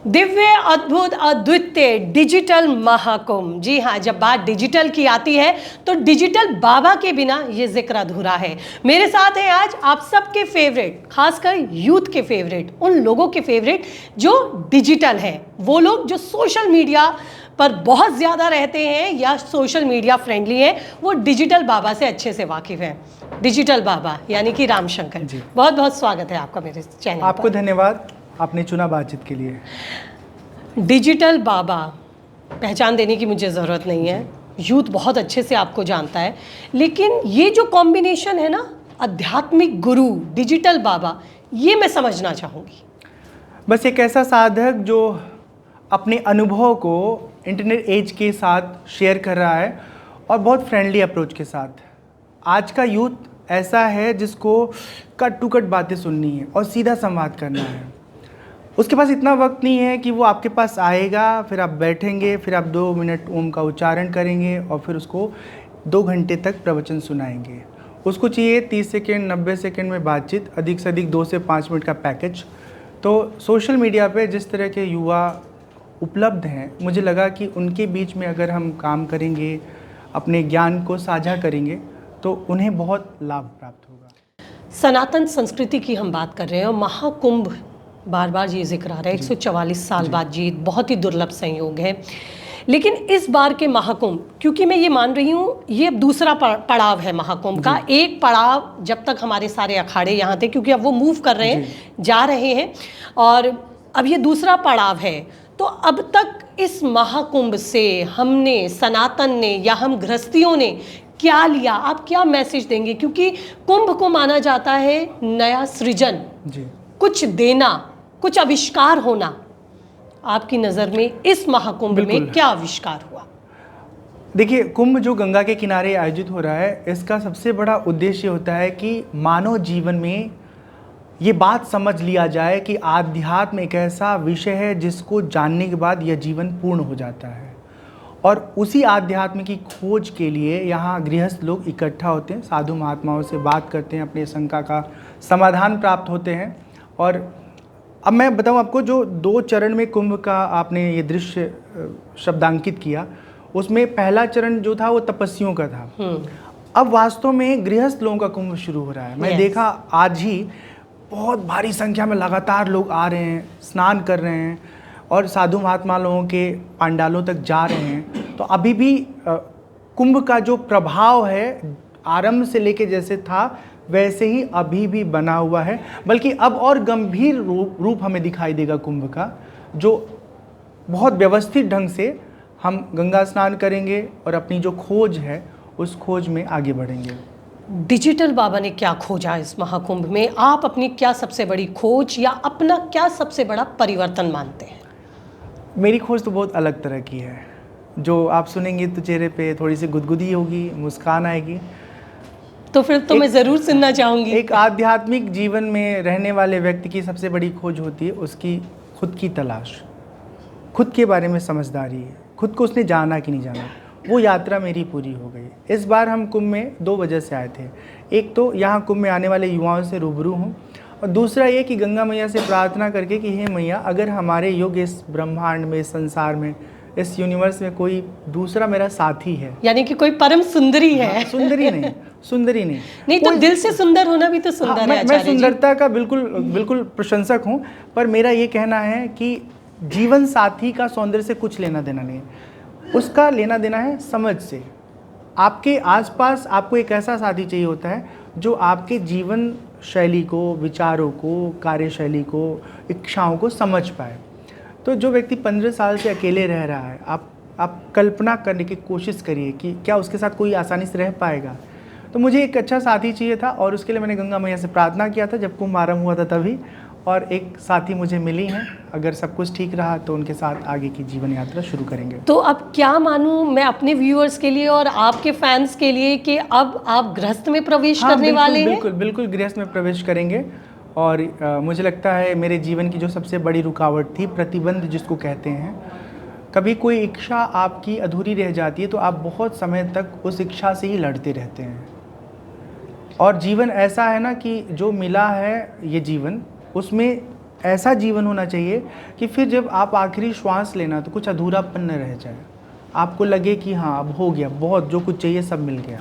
दिव्य, अद्भुत, अद्वितीय डिजिटल महाकुंभ। जी हाँ, जब बात डिजिटल की आती है तो डिजिटल बाबा के बिना ये जिक्र अधूरा है। मेरे साथ हैं आज आप सबके फेवरेट, खासकर यूथ के फेवरेट, उन लोगों के फेवरेट जो डिजिटल है, वो लोग जो सोशल मीडिया पर बहुत ज़्यादा रहते हैं या सोशल मीडिया फ्रेंडली हैं, वो डिजिटल बाबा से अच्छे से वाकिफ़ हैं। डिजिटल बाबा यानी कि रामशंकर जी, बहुत बहुत स्वागत है आपका मेरे चैनल पर। आपको धन्यवाद, आपने चुना बातचीत के लिए। डिजिटल बाबा, पहचान देने की मुझे ज़रूरत नहीं है, यूथ बहुत अच्छे से आपको जानता है, लेकिन ये जो कॉम्बिनेशन है ना, आध्यात्मिक गुरु डिजिटल बाबा, ये मैं समझना चाहूँगी। बस एक ऐसा साधक जो अपने अनुभव को इंटरनेट एज के साथ शेयर कर रहा है और बहुत फ्रेंडली अप्रोच के साथ। आज का यूथ ऐसा है जिसको कट टू कट बातें सुननी है और सीधा संवाद करना है। उसके पास इतना वक्त नहीं है कि वो आपके पास आएगा, फिर आप बैठेंगे, फिर आप 2 मिनट ओम का उच्चारण करेंगे और फिर उसको 2 घंटे तक प्रवचन सुनाएंगे। उसको चाहिए 30 सेकेंड 90 सेकेंड में बातचीत, अधिक से अधिक 2 से 5 मिनट का पैकेज। तो सोशल मीडिया पे जिस तरह के युवा उपलब्ध हैं, मुझे लगा कि उनके बीच में अगर हम काम करेंगे, अपने ज्ञान को साझा करेंगे, तो उन्हें बहुत लाभ प्राप्त होगा। सनातन संस्कृति की हम बात कर रहे हैं और महाकुंभ बार बार ये जिक्र आ रहा है, 144 साल बाद जीत, बहुत ही दुर्लभ संयोग है। लेकिन इस बार के महाकुंभ, क्योंकि मैं ये मान रही हूँ ये अब दूसरा पड़ाव है महाकुंभ का। एक पड़ाव जब तक हमारे सारे अखाड़े यहाँ थे, क्योंकि अब वो मूव कर रहे हैं, जा रहे हैं, और अब ये दूसरा पड़ाव है। तो अब तक इस महाकुंभ से हमने, सनातन ने या हम गृहस्थियों ने क्या लिया? आप क्या मैसेज देंगे? क्योंकि कुंभ को माना जाता है नया सृजन, कुछ देना, कुछ आविष्कार होना। आपकी नज़र में इस महाकुंभ में क्या आविष्कार हुआ? देखिए, कुंभ जो गंगा के किनारे आयोजित हो रहा है, इसका सबसे बड़ा उद्देश्य होता है कि मानव जीवन में ये बात समझ लिया जाए कि आध्यात्म एक ऐसा विषय है जिसको जानने के बाद यह जीवन पूर्ण हो जाता है। और उसी आध्यात्म की खोज के लिए यहाँ गृहस्थ लोग इकट्ठा होते हैं, साधु महात्माओं से बात करते हैं, अपने शंका का समाधान प्राप्त होते हैं। और अब मैं बताऊँ आपको, जो 2 चरण में कुंभ का आपने ये दृश्य शब्दांकित किया, उसमें पहला चरण जो था वो तपस्वियों का था। अब वास्तव में गृहस्थ लोगों का कुंभ शुरू हो रहा है। मैं देखा आज ही बहुत भारी संख्या में लगातार लोग आ रहे हैं, स्नान कर रहे हैं और साधु महात्मा लोगों के पंडालों तक जा रहे हैं। तो अभी भी कुंभ का जो प्रभाव है आरंभ से लेके जैसे था वैसे ही अभी भी बना हुआ है, बल्कि अब और गंभीर रूप हमें दिखाई देगा कुंभ का, जो बहुत व्यवस्थित ढंग से हम गंगा स्नान करेंगे और अपनी जो खोज है उस खोज में आगे बढ़ेंगे। डिजिटल बाबा ने क्या खोजा इस महाकुंभ में? आप अपनी क्या सबसे बड़ी खोज या अपना क्या सबसे बड़ा परिवर्तन मानते हैं? मेरी खोज तो बहुत अलग तरह की है। जो आप सुनेंगे तो चेहरे पे थोड़ी सी गुदगुदी होगी, मुस्कान आएगी। तो फिर तो मैं ज़रूर सुनना चाहूँगी। एक आध्यात्मिक जीवन में रहने वाले व्यक्ति की सबसे बड़ी खोज होती है उसकी खुद की तलाश, खुद के बारे में समझदारी, खुद को उसने जाना कि नहीं जाना। वो यात्रा मेरी पूरी हो गई। इस बार हम कुंभ में 2 वजह से आए थे। एक तो यहाँ कुंभ में आने वाले युवाओं से रूबरू हूँ, और दूसरा ये कि गंगा मैया से प्रार्थना करके कि हे मैया, अगर हमारे युग, इस ब्रह्मांड में, इस संसार में, इस यूनिवर्स में कोई दूसरा मेरा साथी है, यानी कि कोई परम सुंदरी है। सुंदरी नहीं, सुंदरी नहीं तो दिल से सुंदर होना भी तो सुंदर है। मैं सुंदरता का बिल्कुल प्रशंसक हूँ, पर मेरा ये कहना है कि जीवन साथी का सौंदर्य से कुछ लेना देना नहीं है, उसका लेना देना है समझ से। आपके आसपास आपको एक ऐसा साथी चाहिए होता है जो आपके जीवन शैली को, विचारों को, कार्यशैली को, इच्छाओं को समझ पाए। तो जो व्यक्ति 15 साल से अकेले रह रहा है, आप कल्पना करने की कोशिश करिए कि क्या उसके साथ कोई आसानी से रह पाएगा। तो मुझे एक अच्छा साथी चाहिए था और उसके लिए मैंने गंगा मैया से प्रार्थना किया था जब कुंभ आरंभ हुआ था तभी, और एक साथी मुझे मिली हैं। अगर सब कुछ ठीक रहा तो उनके साथ आगे की जीवन यात्रा शुरू करेंगे। तो अब क्या मानूं मैं अपने व्यूअर्स के लिए और आपके फैंस के लिए कि अब आप गृहस्थ में प्रवेश करने वाले हैं? बिल्कुल गृहस्थ में प्रवेश करेंगे। और मुझे लगता है मेरे जीवन की जो सबसे बड़ी रुकावट थी, प्रतिबंध जिसको कहते हैं, कभी कोई इच्छा आपकी अधूरी रह जाती है तो आप बहुत समय तक उस इच्छा से ही लड़ते रहते हैं। और जीवन ऐसा है ना कि जो मिला है ये जीवन, उसमें ऐसा जीवन होना चाहिए कि फिर जब आप आखिरी श्वास लेना तो कुछ अधूरापन न रह जाए, आपको लगे कि हाँ अब हो गया, बहुत जो कुछ चाहिए सब मिल गया।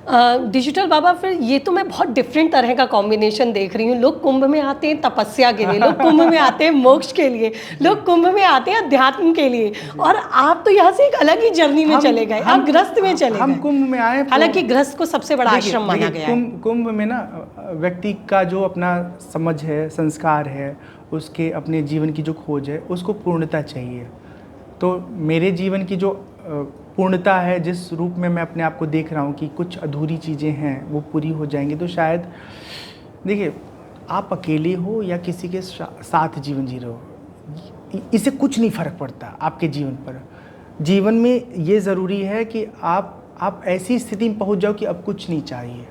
डिजिटल बाबा, फिर ये तो मैं बहुत डिफरेंट तरह का कॉम्बिनेशन देख रही हूँ। लोग कुंभ में आते हैं तपस्या के लिए, लोग कुंभ में आते हैं मोक्ष के लिए, लोग कुंभ में आते हैं अध्यात्म के लिए, और आप तो यहाँ से एक अलग ही जर्नी में चले गए, आप गृहस्थ में चले गए। हम कुंभ में आए, हालांकि गृहस्थ को सबसे बड़ा आश्रम माना गया है। कुंभ में ना व्यक्ति का जो अपना समझ है, संस्कार है, उसके अपने जीवन की जो खोज है, उसको पूर्णता चाहिए। तो मेरे जीवन की जो पूर्णता है, जिस रूप में मैं अपने आप को देख रहा हूँ कि कुछ अधूरी चीज़ें हैं वो पूरी हो जाएंगी, तो शायद देखिए आप अकेले हो या किसी के साथ जीवन जी रहे हो, इससे कुछ नहीं फ़र्क पड़ता आपके जीवन पर। जीवन में ये ज़रूरी है कि आप ऐसी स्थिति में पहुँच जाओ कि अब कुछ नहीं चाहिए।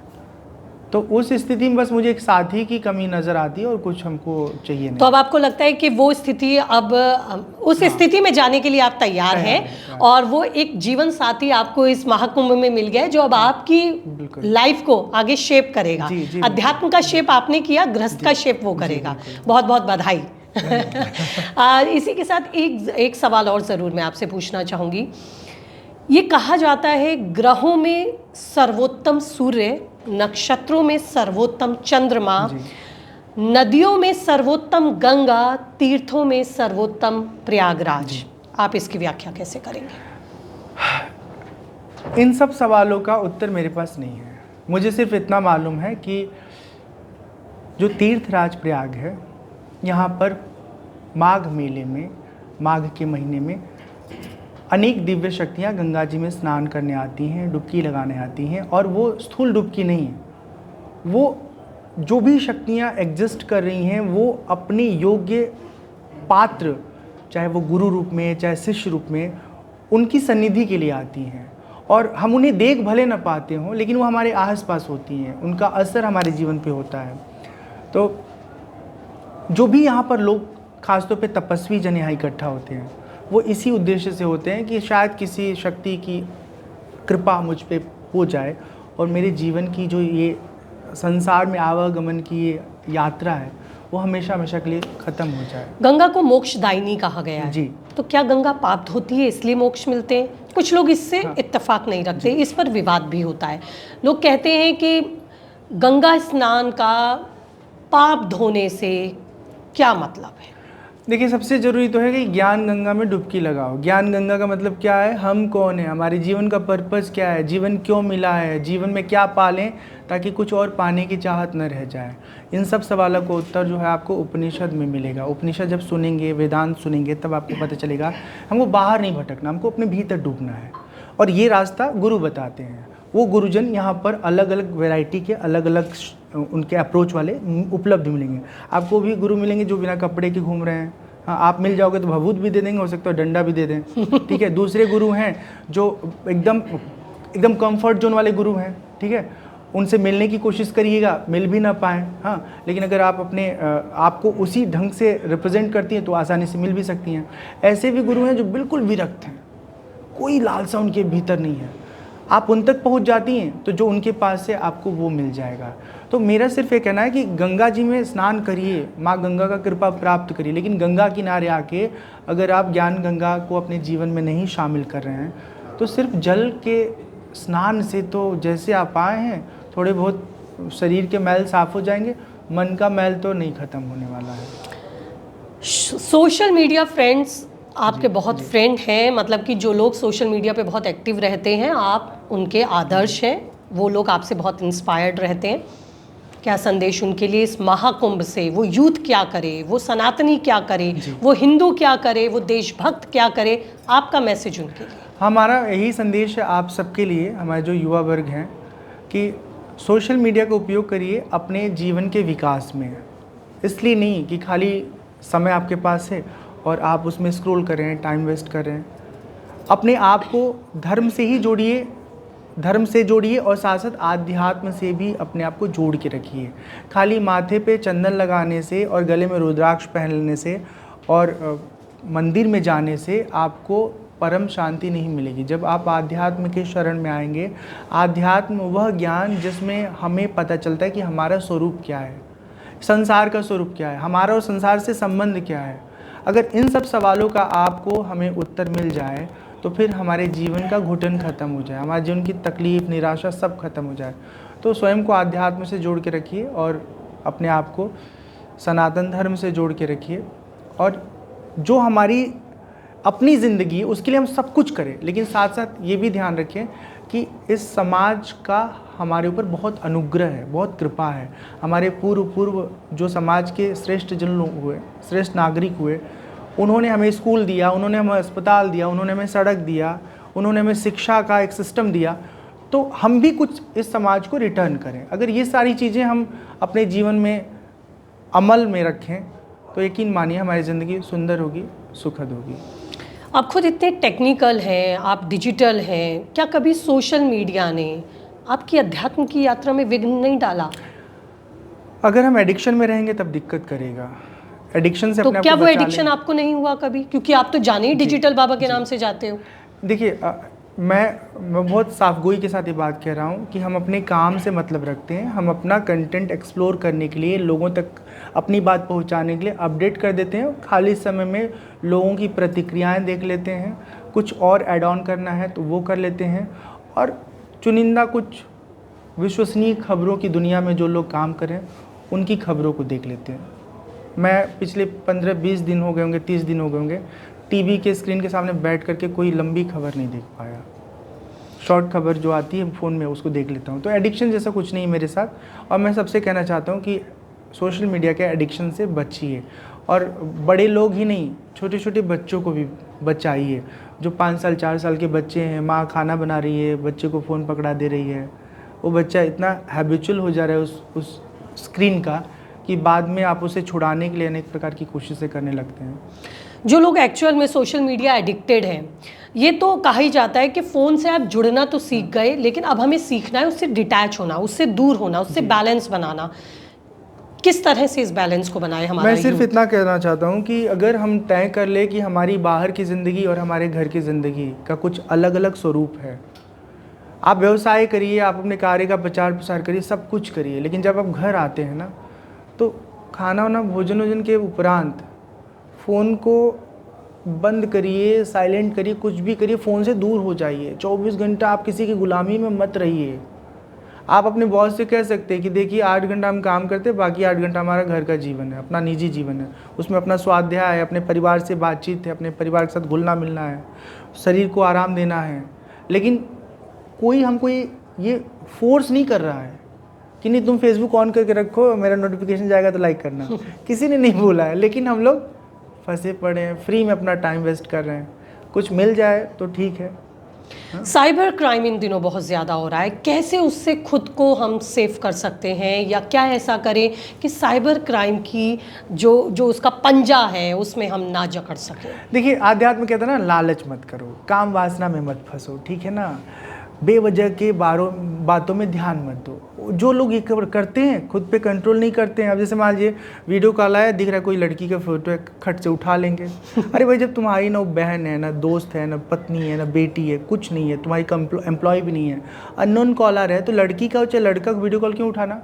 तो उस स्थिति में बस मुझे एक साथी की कमी नज़र आती है और कुछ हमको चाहिए नहीं। तो अब आपको लगता है कि वो स्थिति, अब उस स्थिति में जाने के लिए आप तैयार हैं, और वो एक जीवन साथी आपको इस महाकुंभ में मिल गया है जो अब आपकी लाइफ को आगे शेप करेगा। अध्यात्म का शेप आपने किया, गृहस्थ का शेप वो करेगा। बहुत बहुत बधाई। इसी के साथ एक सवाल और ज़रूर मैं आपसे पूछना चाहूँगी। ये कहा जाता है ग्रहों में सर्वोत्तम सूर्य, नक्षत्रों में सर्वोत्तम चंद्रमा, नदियों में सर्वोत्तम गंगा, तीर्थों में सर्वोत्तम प्रयागराज। आप इसकी व्याख्या कैसे करेंगे? इन सब सवालों का उत्तर मेरे पास नहीं है। मुझे सिर्फ इतना मालूम है कि जो तीर्थराज प्रयाग है, यहाँ पर माघ मेले में, माघ के महीने में अनेक दिव्य शक्तियाँ गंगा जी में स्नान करने आती हैं, डुबकी लगाने आती हैं। और वो स्थूल डुबकी नहीं है, वो जो भी शक्तियाँ एग्जिस्ट कर रही हैं वो अपने योग्य पात्र, चाहे वो गुरु रूप में चाहे शिष्य रूप में, उनकी सन्निधि के लिए आती हैं। और हम उन्हें देख भले न पाते हों, लेकिन वो हमारे आस पास होती हैं, उनका असर हमारे जीवन पे होता है। तो जो भी यहाँ पर लोग, खासतौर पे तपस्वी जन यहाँ इकट्ठा होते हैं, वो इसी उद्देश्य से होते हैं कि शायद किसी शक्ति की कृपा मुझ पे हो जाए और मेरे जीवन की जो ये संसार में आवागमन की ये यात्रा है वो हमेशा हमेशा के लिए ख़त्म हो जाए। गंगा को मोक्षदायिनी कहा गया है जी। तो क्या गंगा पाप धोती है इसलिए मोक्ष मिलते हैं? कुछ लोग इससे इत्तेफाक नहीं रखते, इस पर विवाद भी होता है। लोग कहते हैं कि गंगा स्नान का पाप धोने से क्या मतलब है? देखिए, सबसे ज़रूरी तो है कि ज्ञान गंगा में डुबकी लगाओ। ज्ञान गंगा का मतलब क्या है, हम कौन है, हमारे जीवन का पर्पस क्या है, जीवन क्यों मिला है, जीवन में क्या पालें ताकि कुछ और पाने की चाहत न रह जाए। इन सब सवालों को उत्तर जो है आपको उपनिषद में मिलेगा। उपनिषद जब सुनेंगे, वेदांत सुनेंगे, तब आपको पता चलेगा हमको बाहर नहीं भटकना, हमको अपने भीतर डूबना है। और ये रास्ता गुरु बताते हैं। वो गुरुजन यहाँ पर अलग अलग वैरायटी के, अलग अलग उनके अप्रोच वाले उपलब्ध मिलेंगे। आपको भी गुरु मिलेंगे जो बिना कपड़े के घूम रहे हैं। हाँ, आप मिल जाओगे तो भभूत भी दे देंगे, हो सकता है डंडा भी दे दें। ठीक है। दूसरे गुरु हैं जो एकदम कंफर्ट जोन वाले गुरु हैं। ठीक है, उनसे मिलने की कोशिश करिएगा, मिल भी ना पाएँ। हाँ, लेकिन अगर आप अपने आपको उसी ढंग से रिप्रेजेंट करती हैं तो आसानी से मिल भी सकती हैं। ऐसे भी गुरु हैं जो बिल्कुल विरक्त हैं, कोई लालसा उनके भीतर नहीं है। आप उन तक पहुंच जाती हैं तो जो उनके पास है आपको वो मिल जाएगा। तो मेरा सिर्फ ये कहना है कि गंगा जी में स्नान करिए, माँ गंगा का कृपा प्राप्त करिए, लेकिन गंगा किनारे आके अगर आप ज्ञान गंगा को अपने जीवन में नहीं शामिल कर रहे हैं तो सिर्फ जल के स्नान से तो जैसे आप आए हैं थोड़े बहुत शरीर के मैल साफ़ हो जाएंगे, मन का मैल तो नहीं ख़त्म होने वाला है। सोशल मीडिया फ्रेंड्स आपके बहुत फ्रेंड हैं, मतलब कि जो लोग सोशल मीडिया पे बहुत एक्टिव रहते हैं, आप उनके आदर्श हैं, वो लोग आपसे बहुत इंस्पायर्ड रहते हैं। क्या संदेश उनके लिए इस महाकुंभ से? वो यूथ क्या करे, वो सनातनी क्या करे, वो हिंदू क्या करे, वो देशभक्त क्या करे? आपका मैसेज उनके लिए? हमारा यही संदेश है आप सबके लिए, हमारे जो युवा वर्ग हैं, कि सोशल मीडिया का उपयोग करिए अपने जीवन के विकास में। इसलिए नहीं कि खाली समय आपके पास है और आप उसमें स्क्रॉल कर रहे हैं, टाइम वेस्ट कर रहे हैं। अपने आप को धर्म से ही जोड़िए, धर्म से जोड़िए और साथ साथ आध्यात्म से भी अपने आप को जोड़ के रखिए। खाली माथे पे चंदन लगाने से और गले में रुद्राक्ष पहनने से और मंदिर में जाने से आपको परम शांति नहीं मिलेगी। जब आप आध्यात्म के शरण में आएंगे, आध्यात्म वह ज्ञान जिसमें हमें पता चलता है कि हमारा स्वरूप क्या है। संसार का स्वरूप क्या है, हमारा और संसार से संबंध क्या है। अगर इन सब सवालों का आपको हमें उत्तर मिल जाए तो फिर हमारे जीवन का घुटन खत्म हो जाए, हमारे जीवन की तकलीफ, निराशा सब खत्म हो जाए। तो स्वयं को आध्यात्म से जोड़ के रखिए और अपने आप को सनातन धर्म से जोड़ के रखिए, और जो हमारी अपनी ज़िंदगी है उसके लिए हम सब कुछ करें, लेकिन साथ साथ ये भी ध्यान रखें कि इस समाज का हमारे ऊपर बहुत अनुग्रह है, बहुत कृपा है। हमारे पूर्व जो समाज के श्रेष्ठ जन लोग हुए, श्रेष्ठ नागरिक हुए, उन्होंने हमें स्कूल दिया, उन्होंने हमें अस्पताल दिया, उन्होंने हमें सड़क दिया, उन्होंने हमें शिक्षा का एक सिस्टम दिया। तो हम भी कुछ इस समाज को रिटर्न करें। अगर ये सारी चीज़ें हम अपने जीवन में अमल में रखें तो यकीन मानिए हमारी ज़िंदगी सुंदर होगी, सुखद होगी। आप खुद इतने टेक्निकल हैं, आप डिजिटल हैं, क्या कभी सोशल मीडिया ने आपकी अध्यात्म की यात्रा में विघ्न नहीं डाला? अगर हम एडिक्शन में रहेंगे तब दिक्कत करेगा। एडिक्शन से तो अपने आप क्या को वो बचा एडिक्शन लें। आपको नहीं हुआ कभी? क्योंकि आप तो जाने ही डिजिटल बाबा के नाम से जाते हो। देखिए मैं बहुत साफगोई के साथ ये बात कह रहा हूँ कि हम अपने काम से मतलब रखते हैं, हम अपना कंटेंट एक्सप्लोर करने के लिए, लोगों तक अपनी बात पहुँचाने के लिए अपडेट कर देते हैं। खाली समय में लोगों की प्रतिक्रियाएं देख लेते हैं, कुछ और ऐड ऑन करना है तो वो कर लेते हैं, और चुनिंदा कुछ विश्वसनीय खबरों की दुनिया में जो लोग काम करें उनकी खबरों को देख लेते हैं। मैं पिछले 15-20 दिन हो गए होंगे, 30 दिन हो गए होंगे, टीवी के स्क्रीन के सामने बैठ करके कोई लंबी खबर नहीं देख पाया। शॉर्ट खबर जो आती है फ़ोन में उसको देख लेता हूँ। तो एडिक्शन जैसा कुछ नहीं मेरे साथ, और मैं सबसे कहना चाहता हूँ कि सोशल मीडिया के एडिक्शन से बचिए, और बड़े लोग ही नहीं, छोटे छोटे बच्चों को भी बचाइए। जो 5 साल 4 साल के बच्चे हैं, माँ खाना बना रही है, बच्चे को फ़ोन पकड़ा दे रही है, वो बच्चा इतना हैबिचुअल हो जा रहा है उस स्क्रीन का कि बाद में आप उसे छुड़ाने के लिए अनेक प्रकार की कोशिशें करने लगते हैं। जो लोग एक्चुअल में सोशल मीडिया एडिक्टेड हैं, ये तो कहा ही जाता है कि फ़ोन से आप जुड़ना तो सीख गए, लेकिन अब हमें सीखना है उससे डिटैच होना, उससे दूर होना, उससे बैलेंस बनाना। किस तरह से इस बैलेंस को बनाए हमारा मैं सिर्फ यूथ? इतना कहना चाहता हूँ कि अगर हम तय कर ले कि हमारी बाहर की ज़िंदगी और हमारे घर की ज़िंदगी का कुछ अलग अलग स्वरूप है, आप व्यवसाय करिए, आप अपने कार्य का प्रचार प्रसार करिए, सब कुछ करिए, लेकिन जब आप घर आते हैं ना तो खाना वाना भोजन वोजन के उपरांत फ़ोन को बंद करिए, साइलेंट करिए, कुछ भी करिए, फ़ोन से दूर हो जाइए। 24 घंटा आप किसी की गुलामी में मत रहिए। आप अपने बॉस से कह सकते हैं कि देखिए 8 घंटा हम काम करते हैं, बाकी 8 घंटा हमारा घर का जीवन है, अपना निजी जीवन है, उसमें अपना स्वाध्याय है, अपने परिवार से बातचीत है, अपने परिवार के साथ घुलना मिलना है, शरीर को आराम देना है। लेकिन कोई हमको ये फोर्स नहीं कर रहा है कि नहीं तुम फेसबुक ऑन करके रखो, मेरा नोटिफिकेशन जाएगा तो लाइक करना। किसी ने नहीं बोला है, लेकिन हम लोग फंसे पड़े हैं, फ्री में अपना टाइम वेस्ट कर रहे हैं। कुछ मिल जाए तो ठीक है। साइबर क्राइम इन दिनों बहुत ज़्यादा हो रहा है, कैसे उससे खुद को हम सेफ कर सकते हैं, या क्या ऐसा करें कि साइबर क्राइम की जो उसका पंजा है उसमें हम ना जकड़ सकें? देखिए आध्यात्म कहता है ना, लालच मत करो, काम वासना में मत फंसो, ठीक है ना, बेवजह के बातों में ध्यान मत दो। जो लोग ये करते हैं खुद पे कंट्रोल नहीं करते हैं। अब जैसे मान लीजिए वीडियो कॉल आया, दिख रहा है कोई लड़की का फोटो है, खट से उठा लेंगे। अरे भाई जब तुम्हारी ना बहन है, ना दोस्त है, ना पत्नी है, ना बेटी है, कुछ नहीं है, तुम्हारी एम्प्लॉय भी नहीं है, अननोन कॉलर है, तो लड़की का हो चाहे लड़का का वीडियो कॉल क्यों उठाना?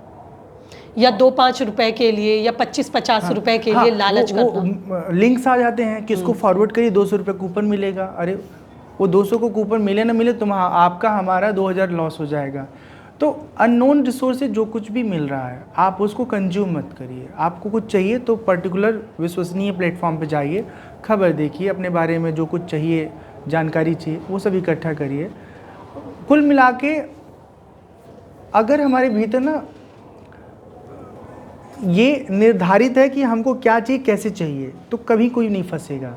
या 2-5 रुपए के लिए या 25-50 रुपए के लिए लालच करना। लिंक्स आ जाते हैं कि इसको फॉरवर्ड करिए, 200 रुपये कूपन मिलेगा। अरे वो 200 को कूपन मिले ना मिले, आपका हमारा 2000 लॉस हो जाएगा। तो अननोन रिसोर्स से जो कुछ भी मिल रहा है आप उसको कंज्यूम मत करिए। आपको कुछ चाहिए तो पर्टिकुलर विश्वसनीय प्लेटफॉर्म पे जाइए, खबर देखिए, अपने बारे में जो कुछ चाहिए, जानकारी चाहिए, वो सब इकट्ठा करिए। कुल मिला के अगर हमारे भीतर ना ये निर्धारित है कि हमको क्या चाहिए, कैसे चाहिए, तो कभी कोई नहीं फंसेगा।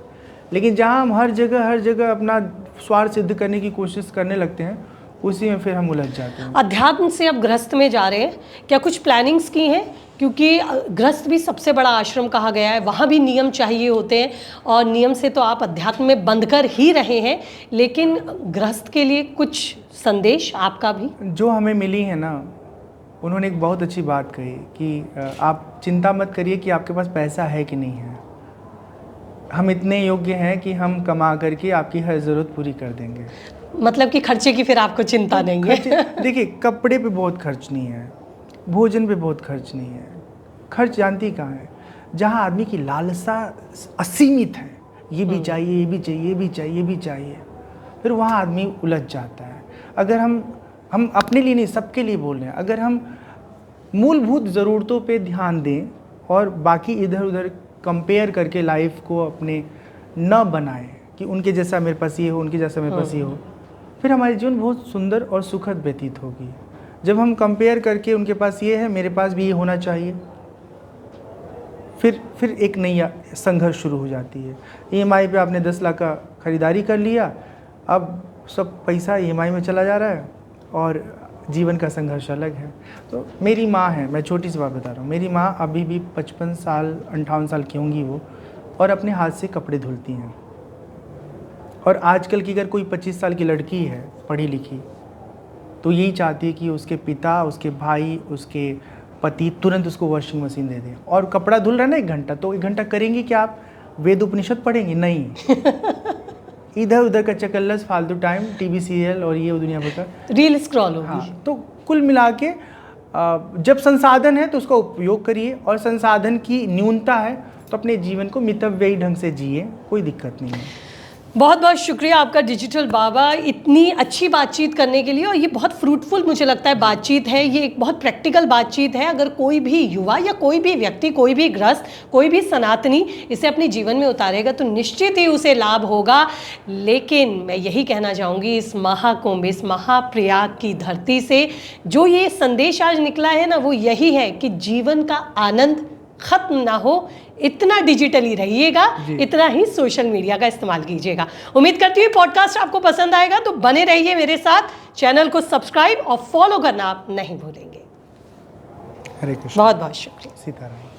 लेकिन जहाँ हम हर जगह अपना स्वार्थ सिद्ध करने की कोशिश करने लगते हैं, उसी में फिर हम उलझ जाते हैं। अध्यात्म से अब गृहस्थ में जा रहे हैं, क्या कुछ प्लानिंग्स की हैं? क्योंकि गृहस्थ भी सबसे बड़ा आश्रम कहा गया है, वहाँ भी नियम चाहिए होते हैं, और नियम से तो आप अध्यात्म में बंधकर ही रहे हैं, लेकिन गृहस्थ के लिए कुछ संदेश आपका भी? जो हमें मिली है ना, उन्होंने एक बहुत अच्छी बात कही कि आप चिंता मत करिए कि आपके पास पैसा है कि नहीं है। हम इतने योग्य हैं कि हम कमा करके आपकी हर ज़रूरत पूरी कर देंगे। मतलब कि खर्चे की फिर आपको चिंता नहीं है? देखिए कपड़े पे बहुत खर्च नहीं है, भोजन पे बहुत खर्च नहीं है, खर्च जानती कहाँ है? जहाँ आदमी की लालसा असीमित है, ये भी चाहिए, ये भी चाहिए, ये भी चाहिए, ये भी चाहिए, फिर वहाँ आदमी उलझ जाता है। अगर हम अपने लिए नहीं, सबके लिए बोल रहे हैं, अगर हम मूलभूत ज़रूरतों पे ध्यान दें और बाकी इधर उधर कंपेयर करके लाइफ को अपने न बनाएं कि उनके जैसा मेरे पास ये हो, उनके जैसा मेरे पास ये हो, फिर हमारी जीवन बहुत सुंदर और सुखद व्यतीत होगी। जब हम कंपेयर करके उनके पास ये है, मेरे पास भी ये होना चाहिए, फिर एक नई संघर्ष शुरू हो जाती है। EMI पे आपने 10 लाख का ख़रीदारी कर लिया, अब सब पैसा EMI में चला जा रहा है और जीवन का संघर्ष अलग है। तो मेरी माँ है, मैं छोटी सी बात बता रहा हूँ, मेरी माँ अभी भी 55 साल 58 साल की होंगी वो, और अपने हाथ से कपड़े धुलती हैं। और आजकल की अगर कोई 25 साल की लड़की है पढ़ी लिखी, तो यही चाहती है कि उसके पिता, उसके भाई, उसके पति तुरंत उसको वॉशिंग मशीन दे दें। और कपड़ा धुल रहा है ना 1 घंटा, तो 1 घंटा करेंगे क्या आप? वेद उपनिषद पढ़ेंगे? नहीं। इधर उधर का चकल्लस, फालतू टाइम, टीवी सीरियल और ये दुनिया भर का रील स्क्रॉल होगी। हाँ, तो कुल मिला के जब संसाधन है तो उसका उपयोग करिए, और संसाधन की न्यूनता है तो अपने जीवन को मितव्ययी ढंग से जिए, कोई दिक्कत नहीं है। बहुत बहुत शुक्रिया आपका डिजिटल बाबा, इतनी अच्छी बातचीत करने के लिए। और ये बहुत फ्रूटफुल मुझे लगता है बातचीत है, ये एक बहुत प्रैक्टिकल बातचीत है। अगर कोई भी युवा या कोई भी व्यक्ति, कोई भी गृहस्थ, कोई भी सनातनी इसे अपने जीवन में उतारेगा तो निश्चित ही उसे लाभ होगा। लेकिन मैं यही कहना चाहूँगी, इस महाकुंभ, इस महाप्रयाग की धरती से जो ये संदेश आज निकला है ना, वो यही है कि जीवन का आनंद खत्म ना हो, इतना डिजिटली रहिएगा, इतना ही सोशल मीडिया का इस्तेमाल कीजिएगा। उम्मीद करती हूँ पॉडकास्ट आपको पसंद आएगा, तो बने रहिए मेरे साथ। चैनल को सब्सक्राइब और फॉलो करना आप नहीं भूलेंगे। हरे कृष्ण। बहुत बहुत शुक्रिया। सीताराम।